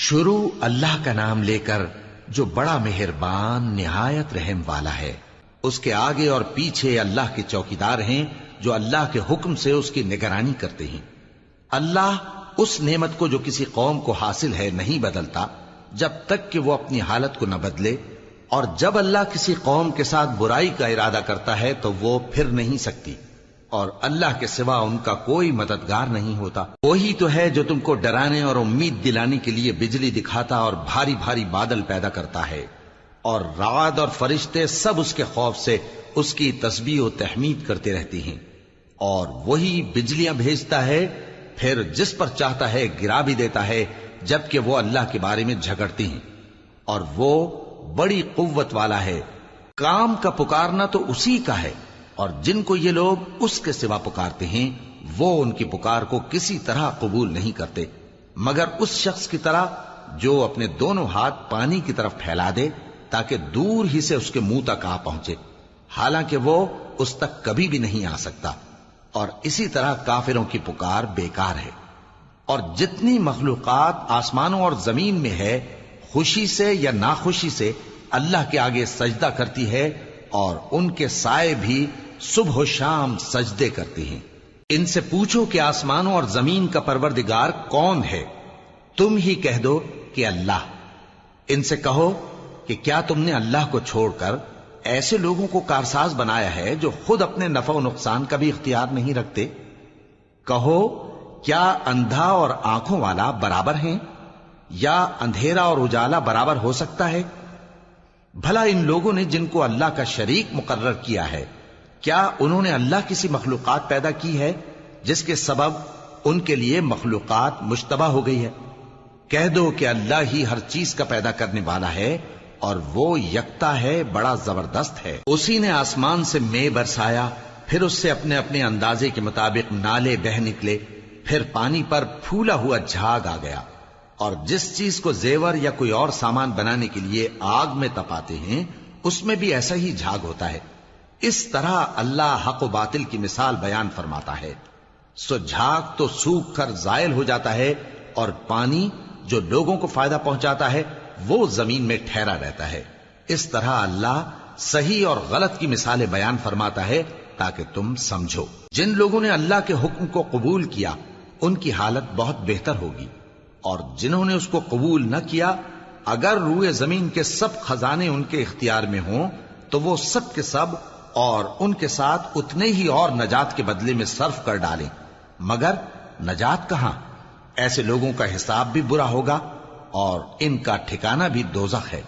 شروع اللہ کا نام لے کر جو بڑا مہربان نہایت رحم والا ہے۔ اس کے آگے اور پیچھے اللہ کے چوکیدار ہیں جو اللہ کے حکم سے اس کی نگرانی کرتے ہیں۔ اللہ اس نعمت کو جو کسی قوم کو حاصل ہے نہیں بدلتا جب تک کہ وہ اپنی حالت کو نہ بدلے، اور جب اللہ کسی قوم کے ساتھ برائی کا ارادہ کرتا ہے تو وہ پھر نہیں سکتی، اور اللہ کے سوا ان کا کوئی مددگار نہیں ہوتا۔ وہی تو ہے جو تم کو ڈرانے اور امید دلانے کے لیے بجلی دکھاتا اور بھاری بھاری بادل پیدا کرتا ہے، اور رعد اور فرشتے سب اس کے خوف سے اس کی تسبیح و تحمید کرتے رہتے ہیں۔ اور وہی بجلیاں بھیجتا ہے، پھر جس پر چاہتا ہے گرا بھی دیتا ہے، جبکہ وہ اللہ کے بارے میں جھگڑتے ہیں، اور وہ بڑی قوت والا ہے۔ کام کا پکارنا تو اسی کا ہے، اور جن کو یہ لوگ اس کے سوا پکارتے ہیں وہ ان کی پکار کو کسی طرح قبول نہیں کرتے، مگر اس شخص کی طرح جو اپنے دونوں ہاتھ پانی کی طرف پھیلا دے تاکہ دور ہی سے اس کے منہ تک آ پہنچے، حالانکہ وہ اس تک کبھی بھی نہیں آ سکتا۔ اور اسی طرح کافروں کی پکار بیکار ہے۔ اور جتنی مخلوقات آسمانوں اور زمین میں ہے، خوشی سے یا ناخوشی سے اللہ کے آگے سجدہ کرتی ہے، اور ان کے سائے بھی صبح و شام سجدے کرتے ہیں۔ ان سے پوچھو کہ آسمانوں اور زمین کا پروردگار کون ہے؟ تم ہی کہہ دو کہ اللہ۔ ان سے کہو کہ کیا تم نے اللہ کو چھوڑ کر ایسے لوگوں کو کارساز بنایا ہے جو خود اپنے نفع و نقصان کا بھی اختیار نہیں رکھتے؟ کہو کیا اندھا اور آنکھوں والا برابر ہیں، یا اندھیرا اور اجالا برابر ہو سکتا ہے؟ بھلا ان لوگوں نے جن کو اللہ کا شریک مقرر کیا ہے، کیا انہوں نے اللہ کسی مخلوقات پیدا کی ہے جس کے سبب ان کے لیے مخلوقات مشتبہ ہو گئی ہے؟ کہہ دو کہ اللہ ہی ہر چیز کا پیدا کرنے والا ہے، اور وہ یکتا ہے، بڑا زبردست ہے۔ اسی نے آسمان سے مے برسایا، پھر اس سے اپنے اپنے اندازے کے مطابق نالے بہ نکلے، پھر پانی پر پھولا ہوا جھاگ آ گیا۔ اور جس چیز کو زیور یا کوئی اور سامان بنانے کے لیے آگ میں تپاتے ہیں اس میں بھی ایسا ہی جھاگ ہوتا ہے۔ اس طرح اللہ حق و باطل کی مثال بیان فرماتا ہے۔ سو جھاگ تو سوکھ کر زائل ہو جاتا ہے، اور پانی جو لوگوں کو فائدہ پہنچاتا ہے وہ زمین میں ٹھہرا رہتا ہے۔ اس طرح اللہ صحیح اور غلط کی مثالیں بیان فرماتا ہے تاکہ تم سمجھو۔ جن لوگوں نے اللہ کے حکم کو قبول کیا ان کی حالت بہت بہتر ہوگی، اور جنہوں نے اس کو قبول نہ کیا، اگر روئے زمین کے سب خزانے ان کے اختیار میں ہوں تو وہ سب کے سب اور ان کے ساتھ اتنے ہی اور نجات کے بدلے میں صرف کر ڈالیں، مگر نجات کہاں؟ ایسے لوگوں کا حساب بھی برا ہوگا، اور ان کا ٹھکانہ بھی دوزخ ہے،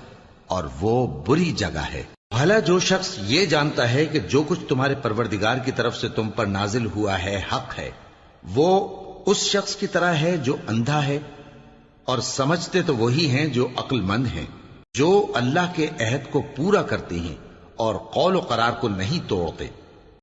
اور وہ بری جگہ ہے۔ بھلا جو شخص یہ جانتا ہے کہ جو کچھ تمہارے پروردگار کی طرف سے تم پر نازل ہوا ہے حق ہے، وہ اس شخص کی طرح ہے جو اندھا ہے؟ اور سمجھتے تو وہی ہیں جو عقل مند ہیں، جو اللہ کے عہد کو پورا کرتے ہیں اور قول و قرار کو نہیں توڑتے۔